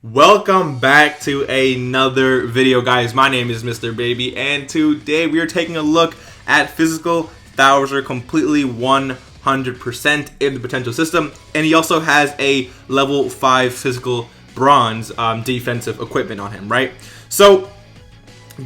Welcome back to another video, guys. My name is Mr. Baby, and today we are taking a look at physical THOUSER completely 100% in the potential system, and he also has a level 5 physical bronze defensive equipment on him, right? So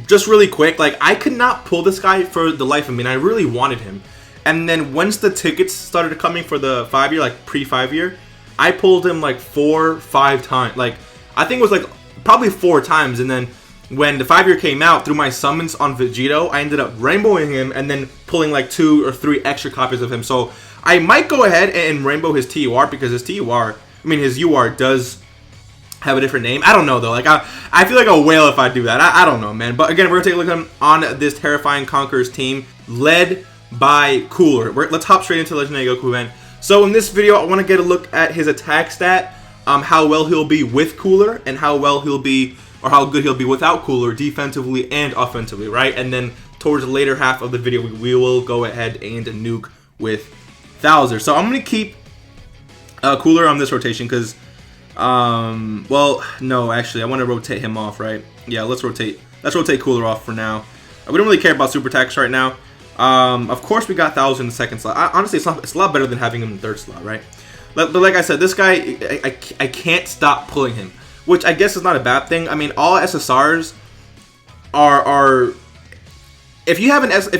just really quick, like, I could not pull this guy for the life of me, and I really wanted him. And then once the tickets started coming for the 5-year, like pre-5 year, I pulled him like 4-5 times. Like, I think it was like probably 4 times, and then when the 5-year came out, through my summons on Vegito, I ended up rainbowing him and then pulling like 2 or 3 extra copies of him. So I might go ahead and rainbow his TUR, because his his UR does have a different name. I don't know though. Like, I feel like a whale if I do that. I don't know, man. But again, we're gonna take a look at him on this Terrifying Conquerors team, led by Cooler. Let's hop straight into Legendary Goku event. So in this video, I want to get a look at his attack stat. How well he'll be with Cooler, and how well he'll be, or how good he'll be without Cooler, defensively and offensively, right? And then towards the later half of the video, we will go ahead and nuke with THOUSER. So I'm going to keep Cooler on this rotation because, well, no, actually, I want to rotate him off, right? Yeah, let's rotate Cooler off for now. We don't really care about super attacks right now. Of course, we got THOUSER in the second slot. Honestly, it's a lot better than having him in the third slot, right? But like I said, this guy, I can't stop pulling him, which I guess is not a bad thing. I mean, all SSRs are if you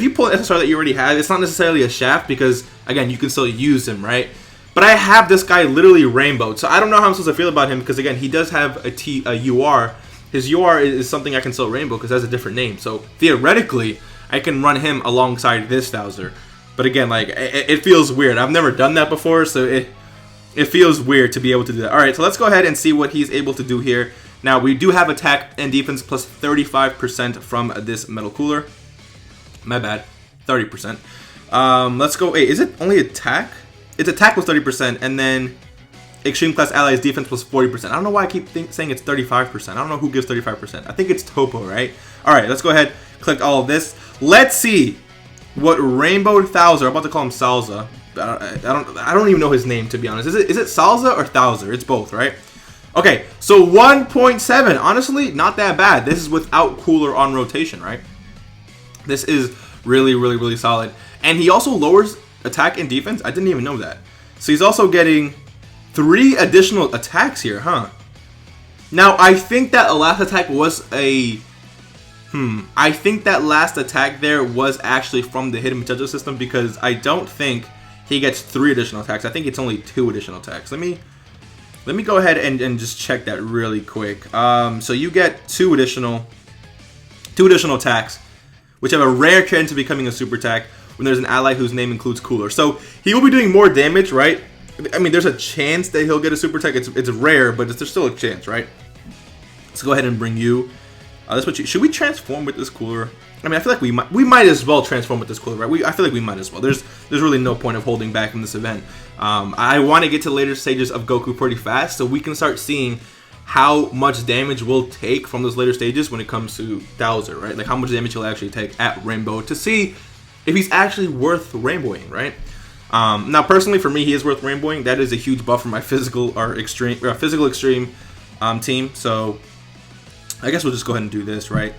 pull an SSR that you already have, it's not necessarily a shaft, because again, you can still use him, right? But I have this guy literally rainbowed, so I don't know how I'm supposed to feel about him, because again, he does have a UR. His UR is something I can still rainbow because it has a different name. So theoretically, I can run him alongside this THOUSER. But again, like, it feels weird. I've never done that before, so it feels weird to be able to do that. Alright, so let's go ahead and see what he's able to do here. Now, we do have attack and defense plus 35% from this Metal Cooler. My bad. 30%. Let's go. Wait, is it only attack? It's attack plus 30%, and then Extreme Class Allies defense plus 40%. I don't know why I keep saying it's 35%. I don't know who gives 35%. I think it's Topo, right? Alright, let's go ahead, click all of this. Let's see what Rainbow THOUSER, I'm about to call him Salza. I don't even know his name, to be honest. Is it Salza or THOUSER? It's both, right? Okay, so 1.7. Honestly, not that bad. This is without Cooler on rotation, right? This is really, really, really solid. And he also lowers attack and defense. I didn't even know that. So he's also getting 3 additional attacks here, huh? Now, I think that last attack was a... I think that last attack there was actually from the hidden potential system, because I don't think he gets 3 additional attacks. I think it's only 2 additional attacks. Let me go ahead and just check that really quick. So you get 2 additional attacks, which have a rare chance of becoming a super attack when there's an ally whose name includes Cooler. So he will be doing more damage, right? I mean, there's a chance that he'll get a super attack. It's rare, but there's still a chance, right? Let's go ahead and bring you. That's what should we transform with this Cooler? I mean, I feel like we might as well transform with this Cooler, right? I feel like we might as well. There's really no point of holding back in this event. I want to get to later stages of Goku pretty fast, so we can start seeing how much damage we'll take from those later stages when it comes to THOUSER, right? Like, how much damage he'll actually take at Rainbow, to see if he's actually worth rainbowing, right? Now, personally, for me, he is worth rainbowing. That is a huge buff for my physical extreme team. So I guess we'll just go ahead and do this, right?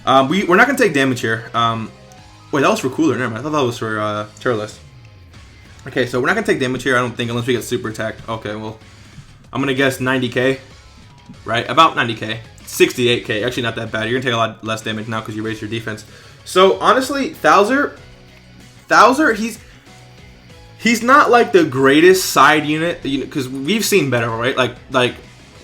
We're not going to take damage here. Wait, that was for Cooler. Never mind. I thought that was for Turles. Okay, so we're not going to take damage here, I don't think, unless we get super attacked. Okay, well, I'm going to guess 90k, right? About 90k. 68k. Actually, not that bad. You're going to take a lot less damage now because you raised your defense. So, honestly, THOUSER, he's not like the greatest side unit, because we've seen better, right? Like,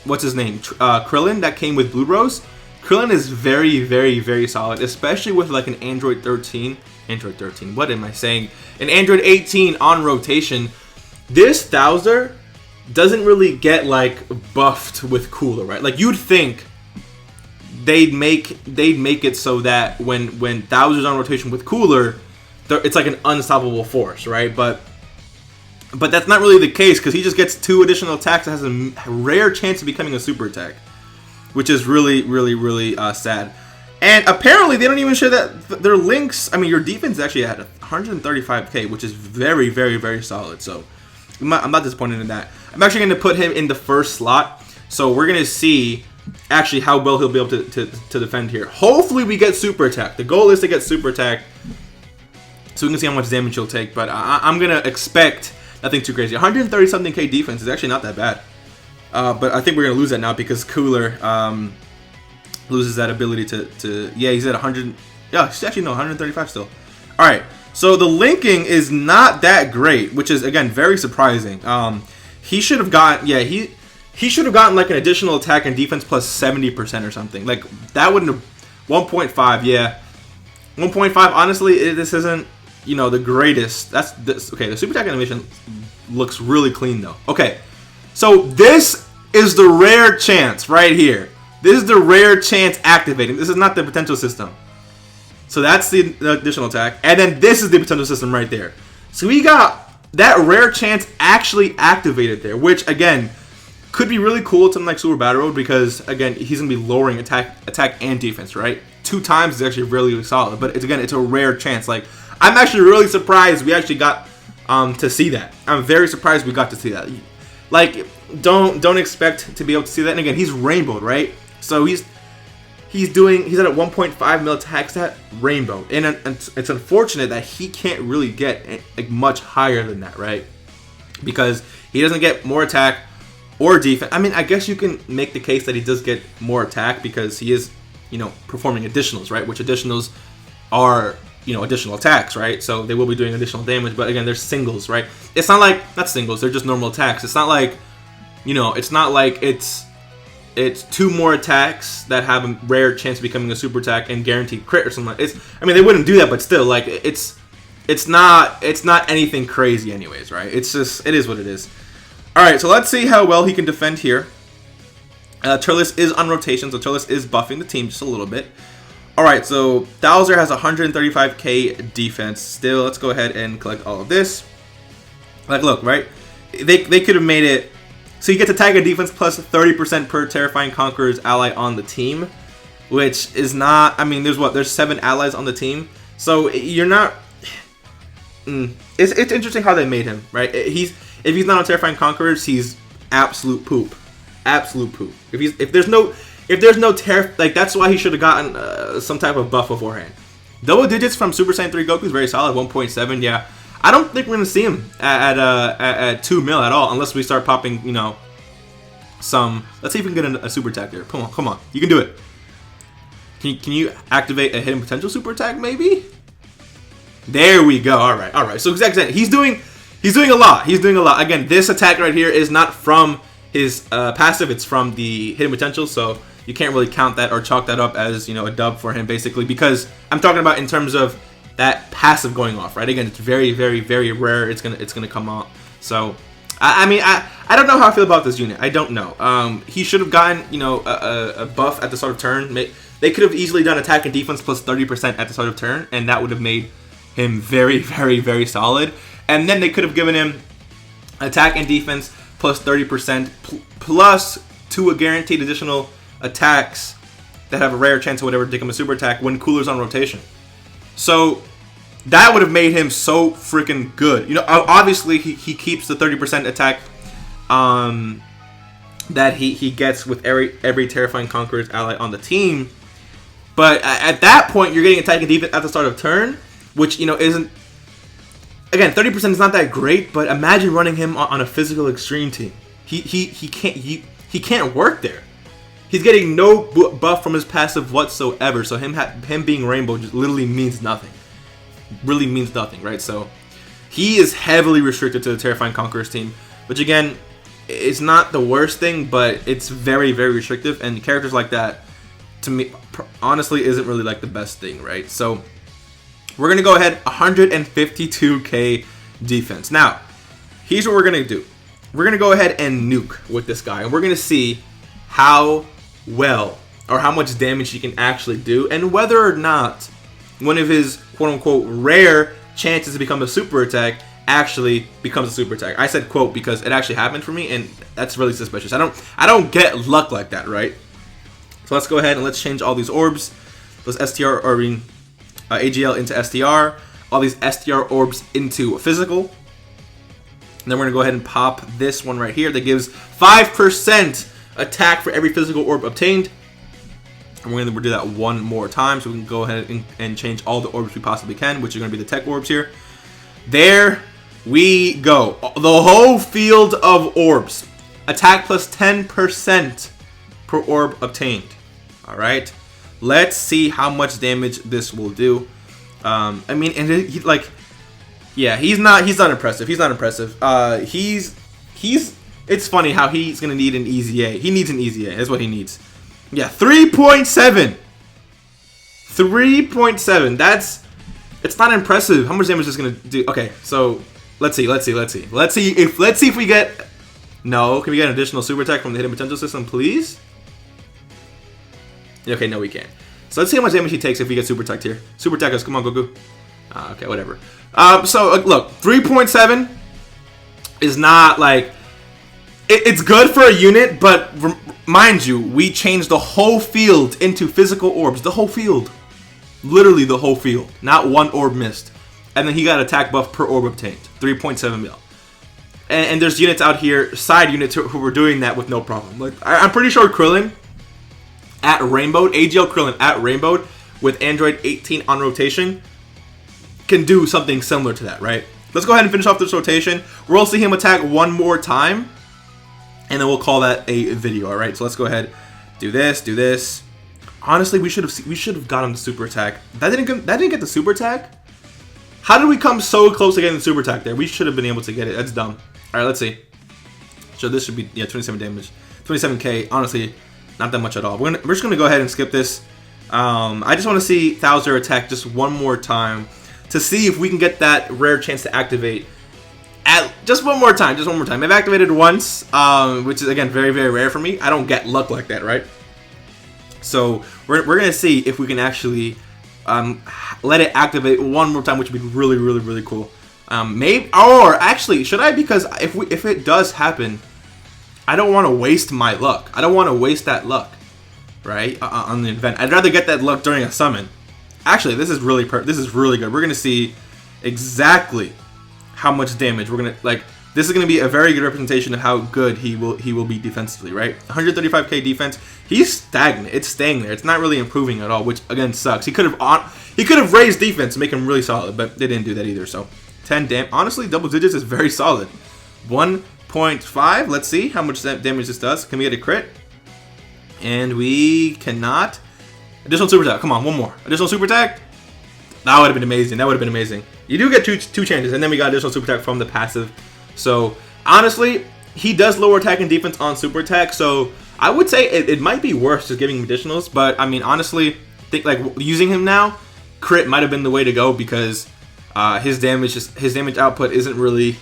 what's his name? Krillin, that came with Blue Rose. Krillin is very, very, very solid, especially with like an Android 13. What am I saying? An Android 18 on rotation. This THOUSER doesn't really get like buffed with Cooler, right? Like, you'd think they'd make it so that when THOUSER's on rotation with Cooler, it's like an unstoppable force, right? But that's not really the case, because he just gets 2 additional attacks that has a rare chance of becoming a super attack, which is really, really, really sad. And apparently they don't even share that their links. I mean, your defense is actually at 135k, which is very, very, very solid. So I'm not disappointed in that. I'm actually going to put him in the first slot So we're gonna see actually how well he'll be able to defend here. Hopefully we get super attack. The goal is to get super attack so we can see how much damage he'll take. But I'm gonna expect nothing too crazy. 130 something K defense is actually not that bad. But I think we're gonna lose that now because Cooler loses that ability to yeah, he's at 100. Yeah, he's actually no 135 still. All right, so the linking is not that great, which is again very surprising. He should have gotten he should have gotten like an additional attack and defense plus 70% or something. Like that wouldn't have 1.5. Yeah, 1.5. Honestly, this isn't the greatest. That's this. Okay, the super attack animation looks really clean though. Okay, so this is the rare chance right here. This is the rare chance activating. This is not the potential system. So that's the additional attack. And then this is the potential system right there. So we got that rare chance actually activated there, which again could be really cool to something like Super Battle Road because again he's gonna be lowering attack and defense, right? 2 times is actually really solid, but it's a rare chance. Like I'm actually really surprised we actually got to see that. I'm very surprised we got to see that. Like don't expect to be able to see that. And again, he's rainbowed, right? So he's at a 1.5 mil attack stat rainbow, and it's unfortunate that he can't really get like much higher than that, right? Because he doesn't get more attack or defense. I mean, I guess you can make the case that he does get more attack because he is, performing additionals, right? Which additionals are, additional attacks, right? So they will be doing additional damage, but again, they're singles, right? It's not singles, they're just normal attacks. It's not like, it's not like it's 2 more attacks that have a rare chance of becoming a super attack and guaranteed crit or something. They wouldn't do that, but still, like it's not anything crazy, anyways, right? It is what it is. All right, so let's see how well he can defend here. Turles is on rotation, so Turles is buffing the team just a little bit. All right, so THOUSER has 135k defense. Still, let's go ahead and collect all of this. Like, look, right? They could have made it. So you get to attack and defense plus 30% per Terrifying Conqueror's ally on the team, which is not. I mean, there's 7 allies on the team, so you're not. It's interesting how they made him, right? If he's not on Terrifying Conquerors, he's absolute poop, absolute poop. If there's no like that's why he should have gotten some type of buff beforehand. Double digits from Super Saiyan 3 Goku is very solid, 1.7. Yeah. I don't think we're gonna see him at 2 mil at all unless we start popping, some. Let's see if we can get a super attack there. Come on, you can do it. Can you activate a hidden potential super attack maybe? There we go. All right. So exactly, he's doing a lot. Again, this attack right here is not from his passive. It's from the hidden potential. So you can't really count that or chalk that up as a dub for him basically because I'm talking about in terms of that passive going off, right? Again, it's very, very, very rare. It's gonna come out. So, I don't know how I feel about this unit. I don't know. He should have gotten, a buff at the start of turn. They could have easily done attack and defense plus 30% at the start of turn, and that would have made him very, very, very solid. And then they could have given him attack and defense plus 30% plus 2 guaranteed additional attacks that have a rare chance of whatever to become a super attack when Cooler's on rotation. So that would have made him so freaking good. Obviously he keeps the 30% attack that he gets with every Terrifying Conqueror's ally on the team. But at that point, you're getting attack and defense at the start of turn, which isn't. Again, 30% is not that great, but imagine running him on a physical extreme team. He can't work there. He's getting no buff from his passive whatsoever. So him being rainbow just literally means nothing. Really means nothing, right? So he is heavily restricted to the Terrifying Conquerors team, which again, it's not the worst thing, but it's very, very restrictive. And characters like that, to me, honestly, isn't really like the best thing, right? So we're gonna go ahead 152k defense. Now, here's what we're gonna do. We're gonna go ahead and nuke with this guy, and we're gonna see how well or how much damage he can actually do, and whether or not one of his quote-unquote rare chances to become a super attack actually becomes a super attack. I said quote because it actually happened for me, and that's really suspicious. I don't get luck like that, right? So let's go ahead and let's change all these orbs, those STR or AGL into STR, all these STR orbs into physical. And then we're gonna go ahead and pop this one right here that gives 5% attack for every physical orb obtained. And we're going to do that one more time, so we can go ahead and change all the orbs we possibly can, which are going to be the tech orbs here. There we go. The whole field of orbs. Attack plus 10% per orb obtained. Alright. Let's see how much damage this will do. I mean, and he, like, yeah, he's not impressive. He's not impressive. It's funny how he's going to need an easy A. He needs an easy A. That's what he needs. Yeah, 3.7. 3.7. It's not impressive. How much damage is this gonna do? Okay, so let's see if we get. No, can we get an additional super attack from the hidden potential system, please? Okay, no, we can't. So let's see how much damage he takes if we get super attacked here. Super attack us, come on, Goku. Okay, whatever. So look, 3.7 is not like. It's good for a unit, but mind you, we changed the whole field into physical orbs. The whole field. Literally the whole field. Not one orb missed. And then he got attack buff per orb obtained. 3.7 mil. And there's units out here, side units, who were doing that with no problem. Like I'm pretty sure Krillin at Rainbow, AGL Krillin at Rainbow with Android 18 on rotation can do something similar to that, right? Let's go ahead and finish off this rotation. We'll see him attack one more time. And then we'll call that a video. All right, so let's go ahead, do this. Honestly, we should have gotten the super attack. That didn't get the super attack. How did we come so close to getting the super attack there? We should have been able to get it. That's dumb. All right, let's see. So this should be 27 damage, 27k. Honestly, not that much at all. We're just gonna go ahead and skip this. I just want to see THOUSER attack just one more time to see if we can get that rare chance to activate. Just one more time. I've activated once, which is, again, very, very rare for me. I don't get luck like that, right? So we're going to see if we can actually let it activate one more time, which would be really, really, really cool. Maybe, or actually, should I? Because if it does happen, I don't want to waste my luck. I don't want to waste that luck, right, on the event. I'd rather get that luck during a summon. Actually, this is really good. We're going to see exactly how much damage we're gonna like. This is gonna be a very good representation of how good he will be defensively, right? 135k defense. He's stagnant. It's staying there. It's not really improving at all, which again sucks. He could have raised defense to make him really solid, but they didn't do that either. So 10 damage. Honestly, double digits is very solid. 1.5. Let's see how much damage this does. Can we get a crit? And we cannot. Additional super attack. Come on, one more. Additional super attack. That would have been amazing. You do get two chances, and then we got additional super attack from the passive. So honestly, he does lower attack and defense on super attack. So I would say it might be worth just giving him additionals. But I mean, honestly, think like using him now, crit might have been the way to go because his damage output isn't really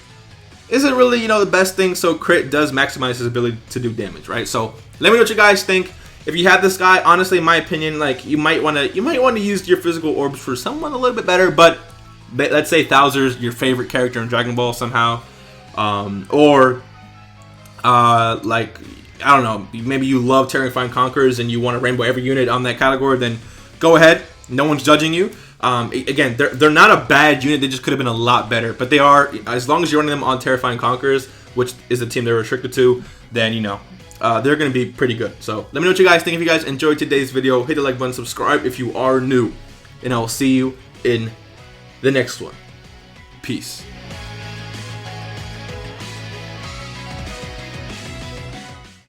the best thing. So crit does maximize his ability to do damage, right? So let me know what you guys think. If you have this guy, honestly, in my opinion, like you might want to use your physical orbs for someone a little bit better. But let's say THOUSER's your favorite character in Dragon Ball somehow, or like I don't know, maybe you love Terrifying Conquerors and you want to rainbow every unit on that category. Then go ahead. No one's judging you. Again, they're not a bad unit. They just could have been a lot better. But they are, as long as you're running them on Terrifying Conquerors, which is the team they're restricted to, then you know. They're going to be pretty good. So let me know what you guys think. If you guys enjoyed today's video, hit the like button, subscribe if you are new, and I'll see you in the next one. Peace.